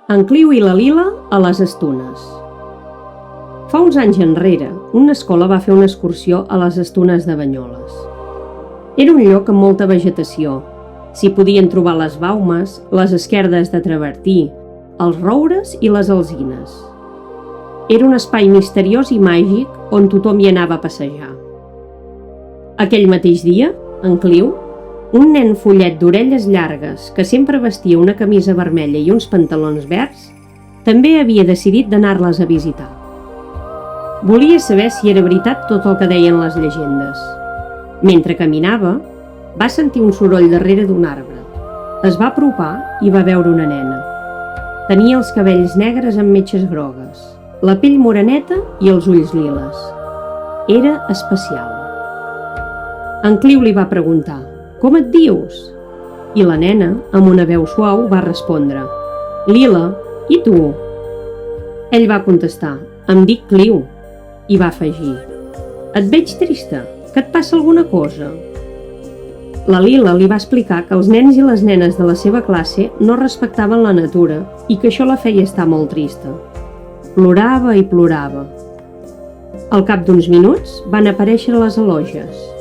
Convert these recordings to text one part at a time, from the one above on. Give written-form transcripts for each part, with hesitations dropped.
En Clio i la Lila a les Estunes. Fa uns anys enrere, una escola va fer una excursió a les Estunes de Banyoles. Era un lloc amb molta vegetació. S'hi podien trobar les baumes, les esquerdes de travertí, els roures i les alzines. Era un espai misteriós i màgic on tothom hi anava a passejar. Aquell mateix dia, en Clio, un nen follet d'orelles llargues que sempre vestia una camisa vermella i uns pantalons verds, també havia decidit d'anar-les a visitar. Volia saber si era veritat tot el que deien les llegendes. Mentre caminava, va sentir un soroll darrere d'un arbre. Es va apropar i va veure una nena. Tenia els cabells negres amb metxes grogues, la pell moreneta i els ulls liles. Era especial. En Clio li va preguntar: «Com et dius?» I la nena, amb una veu suau, va respondre: «Lila, i tu?» Ell va contestar: «Em dic Clio», i va afegir: «Et veig trista, que et passa alguna cosa?» La Lila li va explicar que els nens i les nenes de la seva classe no respectaven la natura i que això la feia estar molt trista. Plorava i plorava. Al cap d'uns minuts van aparèixer les eloges.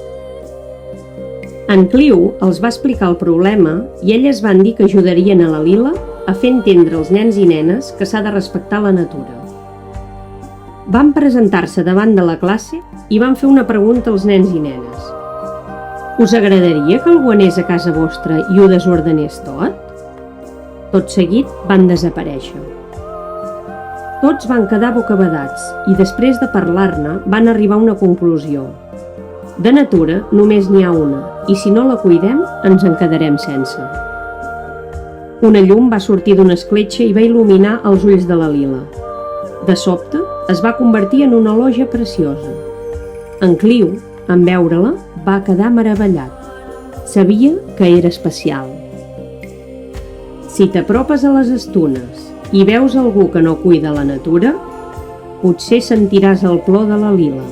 En Clio els va explicar el problema i elles van dir que ajudarien a la Lila a fer entendre als nens i nenes que s'ha de respectar la natura. Van presentar-se davant de la classe i van fer una pregunta als nens i nenes. «Us agradaria que algú anés a casa vostra i ho desordenés tot?» Tot seguit van desaparèixer. Tots van quedar bocabadats i després de parlar-ne van arribar a una conclusió. De natura només n'hi ha una, i si no la cuidem ens en quedarem sense. Una llum va sortir d'una escletxa i va il·luminar els ulls de la Lila. De sobte es va convertir en una eloja preciosa. En Clio, en veure-la, va quedar meravellat. Sabia que era especial. Si t'apropes a les Estunes i veus algú que no cuida la natura, potser sentiràs el plor de la Lila.